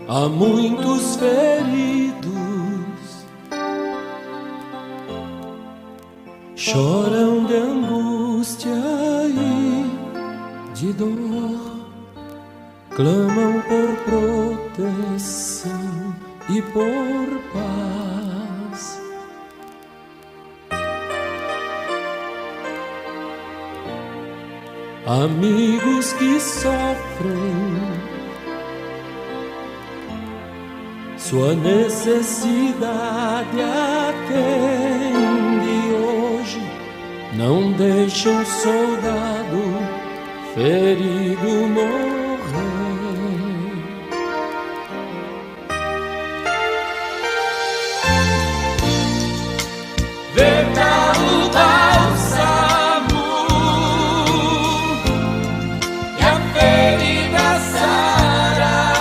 Há muitos feridos, choram de angústia e de dor, clamam por proteção e por paz. Amigos que sofrem sua necessidade atende hoje, não deixa um soldado ferido morrer. Vem cá o bálsamo e a ferida sarará.